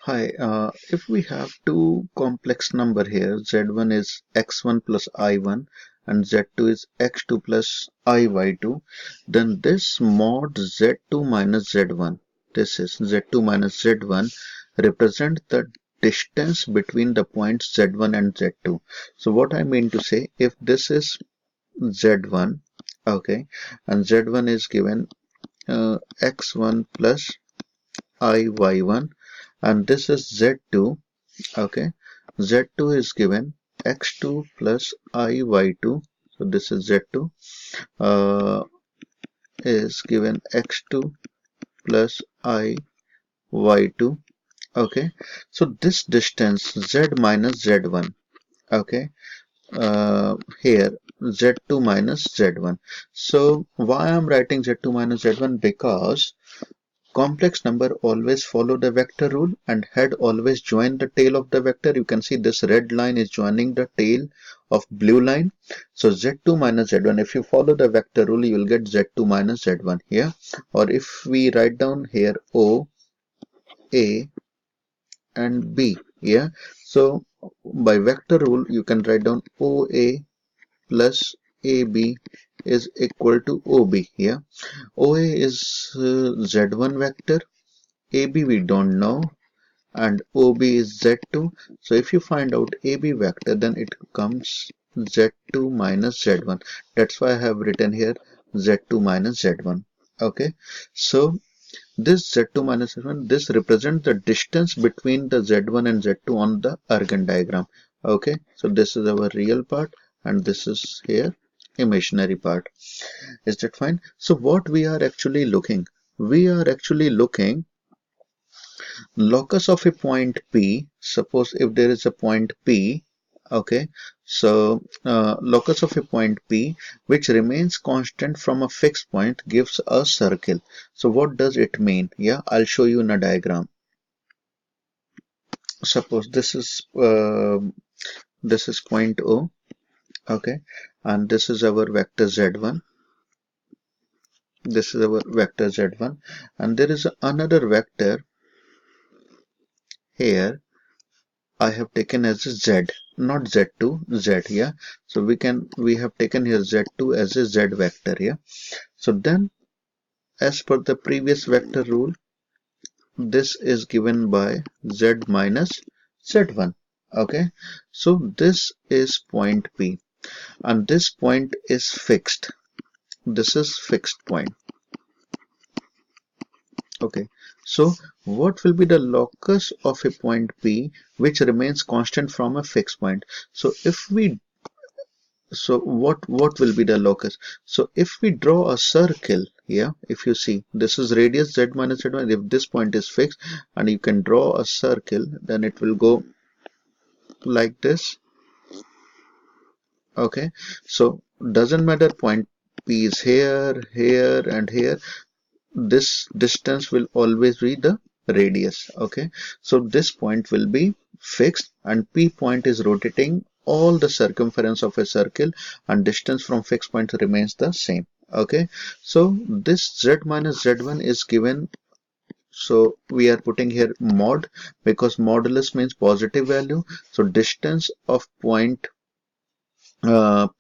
Hi, if we have two complex number here, z1 is x1 plus i1 and z2 is x2 plus iy2, then this mod z2 minus z1, this is z2 minus z1, represent the distance between the points z1 and z2. So what I mean to say, if this is z1, okay, and z1 is given x1 plus iy1 and this is z2, okay. Z2 is given x2 plus iy2, so this is z2 uh, is given x2 plus iy2, okay. So this distance z minus z1, okay, here z2 minus z1. So why I'm writing z2 minus z1? Because complex number always follow the vector rule and head always join the tail of the vector. You can see this red line is joining the tail of blue line. So z2 minus z1, if you follow the vector rule, you will get z2 minus z1 here. Or if we write down here O, A and B, yeah. So by vector rule, you can write down OA plus AB is equal to OB here. OA is z1 vector, AB we don't know, and OB is Z2. So if you find out AB vector, then it becomes Z2 minus Z1. That's why I have written here Z2 minus Z1. Okay. So this Z2 minus Z1, this represents the distance between the Z1 and Z2 on the Argand diagram. Okay. So this is our real part and this is here imaginary part. Is that fine? So what we are actually looking? We are actually looking locus of a point P. Suppose if there is a point P, okay, so locus of a point P which remains constant from a fixed point gives a circle. So what does it mean? Yeah, I'll show you in a diagram. Suppose this is point O, okay, and this is our vector z1. This is our vector z1, and there is another vector here I have taken as a z, not z2, z, yeah. So we have taken here z2 as a z vector, yeah. So then as per the previous vector rule, this is given by z minus z1, okay. So this is point P and this point is fixed. This is fixed point, okay. So what will be the locus of a point P which remains constant from a fixed point? So if we So what will be the locus? So if we draw a circle, yeah, if you see this is radius z minus z1, if this point is fixed and you can draw a circle, then it will go like this. Okay, so doesn't matter point P is here, here and here. This distance will always be the radius. Okay, so this point will be fixed and P point is rotating all the circumference of a circle and distance from fixed point remains the same. Okay, so this z minus z1 is given, so we are putting here mod because modulus means positive value. So distance of point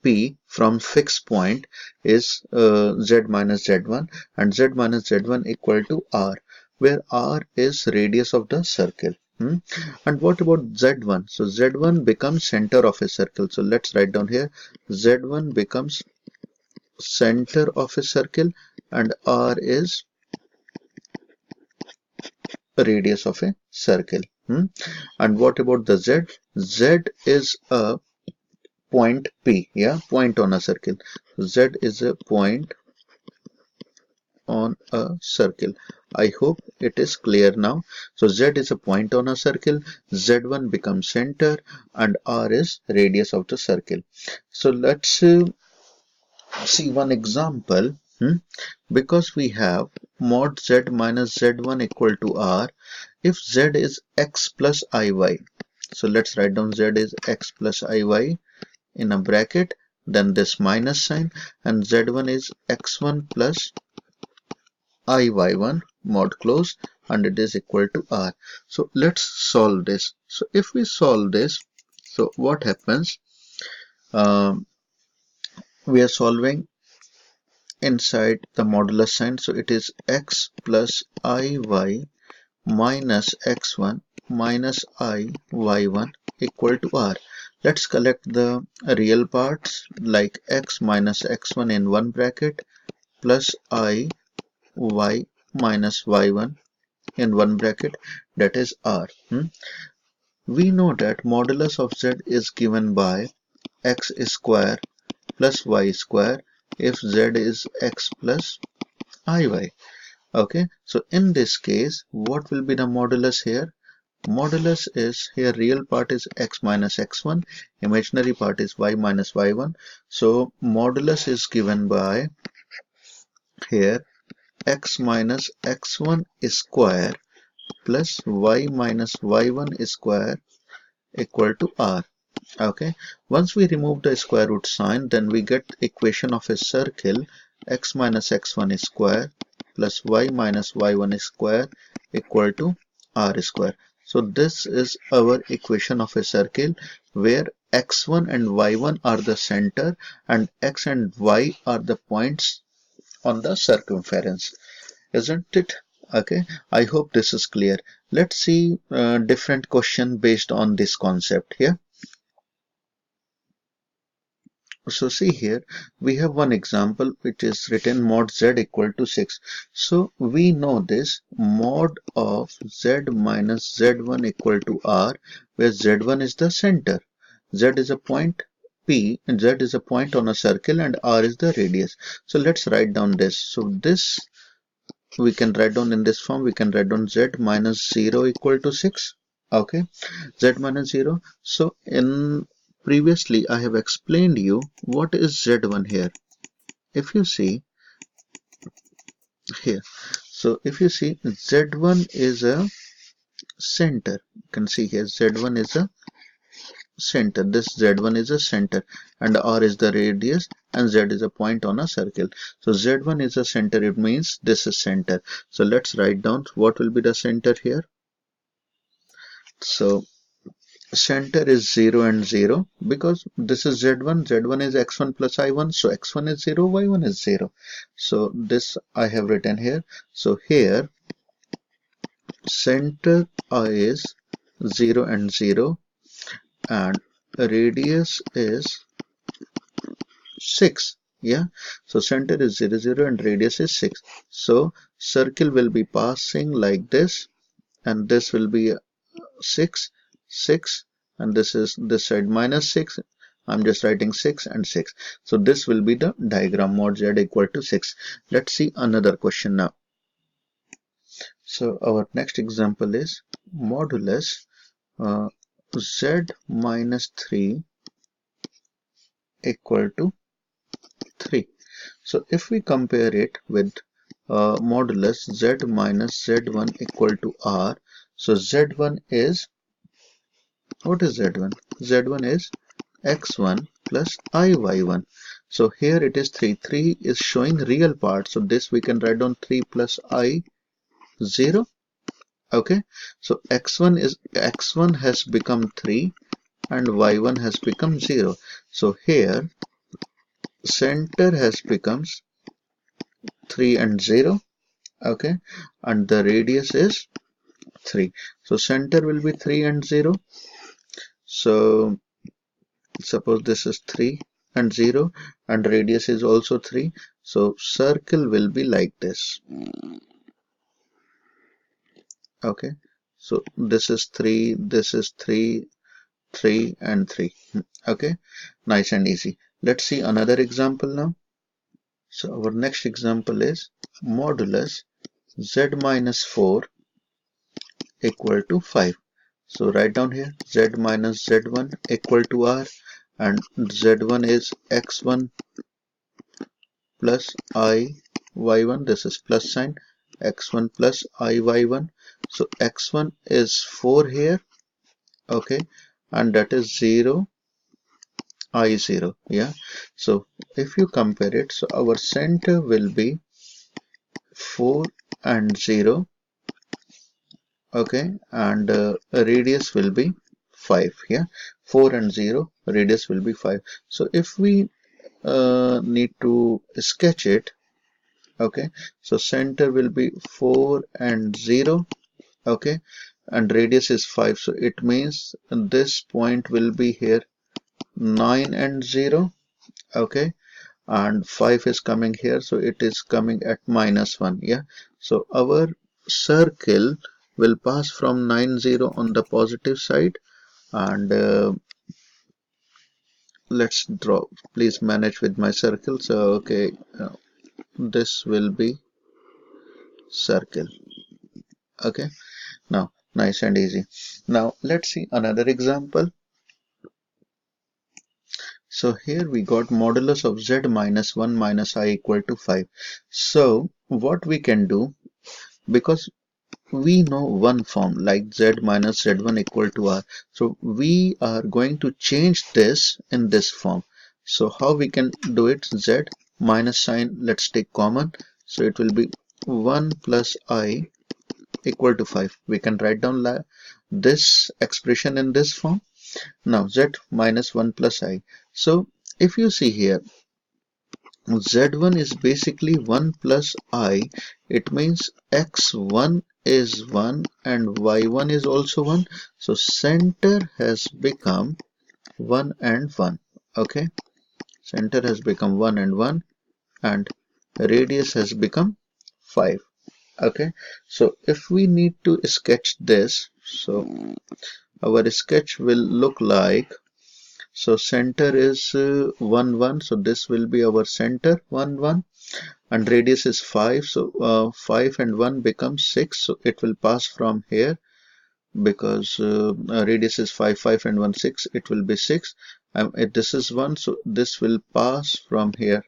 P from fixed point is z minus z1 and z minus z1 equal to r, where r is radius of the circle. And what about z1? So z1 becomes center of a circle. So let's write down here z1 becomes center of a circle and r is radius of a circle. And what about the z? Z is a point P, yeah, point on a circle. Z is a point on a circle. I hope it is clear now. So Z is a point on a circle, Z1 becomes center and R is radius of the circle. So let's see one example. Because we have mod Z minus Z1 equal to R, if Z is X plus IY. So let's write down Z is X plus IY in a bracket, then this minus sign, and z1 is x1 plus iy1 mod close, and it is equal to r. So let's solve this. So if we solve this, so what happens? Um, we are solving inside the modulus sign, so it is x plus iy minus x1 minus I y1 equal to r. Let's collect the real parts like x minus x1 in one bracket plus I y minus y1 in one bracket, that is r. We know that modulus of z is given by x square plus y square if z is x plus iy. Okay, so in this case, what will be the modulus here? Modulus is here, real part is x minus x1, imaginary part is y minus y1. So modulus is given by here x minus x1 square plus y minus y1 square equal to r. Okay, once we remove the square root sign, then we get equation of a circle x minus x1 square plus y minus y1 square equal to r square. So this is our equation of a circle where x1 and y1 are the center and x and y are the points on the circumference, isn't it? Okay, I hope this is clear. Let's see different question based on this concept here. So see here, we have one example which is written mod z equal to 6. So we know this mod of z minus z1 equal to r, where z1 is the center, z is a point P, and z is a point on a circle, and r is the radius. So let's write down this. So this we can write down in this form. We can write down z minus 0 equal to 6. Okay, z minus 0. So in previously I have explained you what is z1 here. If you see here, so if you see z1 is a center, you can see here z1 is a center, this z1 is a center, and r is the radius, and z is a point on a circle. So z1 is a center, it means this is center. So let's write down what will be the center here. So center is 0 and 0 because this is z1, z1 is x1 plus i1, so x1 is 0, y1 is 0. So this I have written here. So here center is 0 and 0 and radius is 6. Yeah, so center is 0 0 and radius is 6. So circle will be passing like this, and this will be 6 6, and this is this side minus 6. I'm just writing 6 and 6. So this will be the diagram mod z equal to 6. Let's see another question now. So our next example is modulus z minus 3 equal to 3. So if we compare it with modulus z minus z1 equal to r, so z1 is, what is z1? z1 is x1 plus iy1. So here it is 3. 3 is showing real part. So this we can write down 3 plus I 0. Okay. So x1 has become 3 and y1 has become 0. So here center has becomes 3 and 0. Okay. And the radius is 3. So center will be 3 and 0. So suppose this is 3 and 0 and radius is also 3. So circle will be like this. Okay. So this is 3, this is 3, 3 and 3. Okay. Nice and easy. Let's see another example now. So our next example is modulus z minus 4 equal to 5. So write down here z minus z1 equal to r, and z1 is x1 plus I y1, this is plus sign, x1 plus I y1. So x1 is 4 here, okay, and that is 0 I0. Yeah, so if you compare it, so our center will be 4 and 0, okay, and radius will be 5 here. 4 and 0, radius will be 5. So if we need to sketch it, okay, so center will be 4 and 0, okay, and radius is 5, so it means this point will be here 9 and 0, okay, and 5 is coming here, so it is coming at -1, yeah. So our circle will pass from 9 0 on the positive side, and let's draw, please manage with my circle. So okay, this will be circle, okay. Now nice and easy. Now let's see another example. So here we got modulus of z minus 1 minus I equal to 5. So what we can do, because we know one form like z minus z1 equal to r, so we are going to change this in this form. So how we can do it? Z minus sign, let's take common, so it will be 1 plus I equal to 5. We can write down this expression in this form. Now z minus 1 plus I. So if you see here, z1 is basically 1 plus I. It means x1 is 1 and y1 is also 1. So center has become 1 and 1. Okay, center has become 1 and 1, and radius has become 5. Okay, so if we need to sketch this, so our sketch will look like, so center is 1 1, so this will be our center 1 1, and radius is 5, so 5 and 1 becomes 6, so it will pass from here, because radius is 5 5 and 1 6, it will be 6, this is 1, so this will pass from here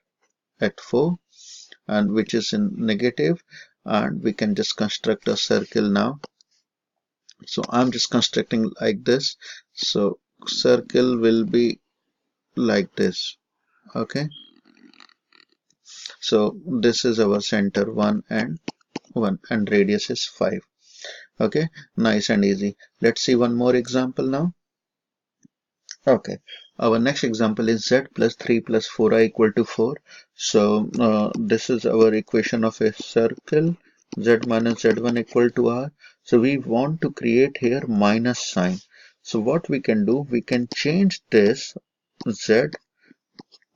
at 4, and which is in negative, and we can just construct a circle now. So I'm just constructing like this, so circle will be like this, okay. So this is our center 1 and 1, and radius is 5. Okay, nice and easy. Let's see one more example now. Okay, our next example is z plus 3 plus 4i equal to 4. So this is our equation of a circle, z minus z1 equal to r. So we want to create here minus sign. So what we can do, we can change this z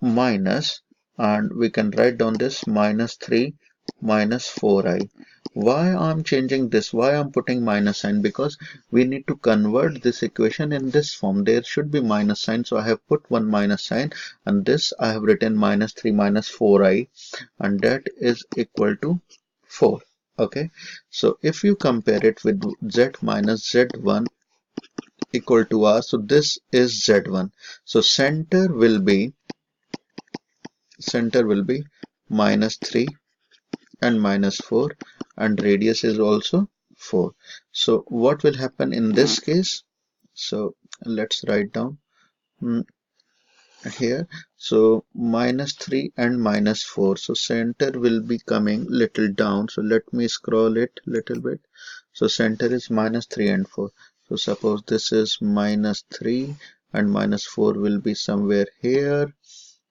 minus, and we can write down this minus 3 minus 4i. Why I'm changing this, why I'm putting minus sign? Because we need to convert this equation in this form. There should be minus sign, so I have put one minus sign, and this I have written minus 3 minus 4i, and that is equal to 4. Okay, so if you compare it with z minus z1 equal to r, so this is z1, so center will be minus 3 and minus 4, and radius is also 4. So what will happen in this case? So let's write down here. So minus 3 and minus 4, so center will be coming little down, so let me scroll it little bit. So center is minus 3 and 4, so suppose this is minus 3 and minus 4 will be somewhere here.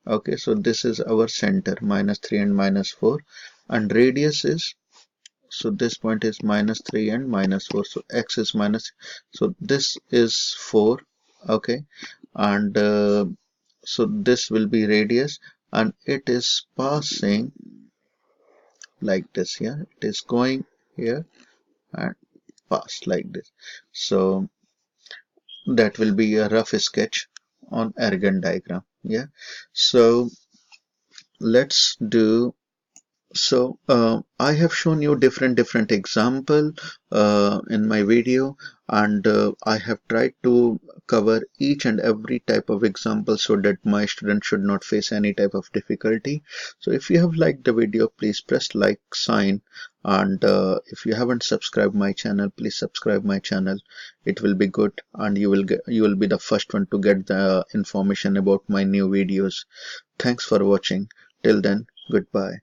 Okay, so this is our center, minus 3 and minus 4, and radius is, so this point is minus 3 and minus 4, so x is minus, so this is 4. Okay, and so this will be radius, and it is passing like this. Yeah, it is going here and pass like this. So that will be a rough sketch on Argand diagram. Yeah, so let's do. So I have shown you different example in my video, and I have tried to cover each and every type of example so that my students should not face any type of difficulty. So if you have liked the video, please press like sign, and if you haven't subscribed my channel, please subscribe my channel. It will be good, and you will be the first one to get the information about my new videos. Thanks for watching. Till then, goodbye.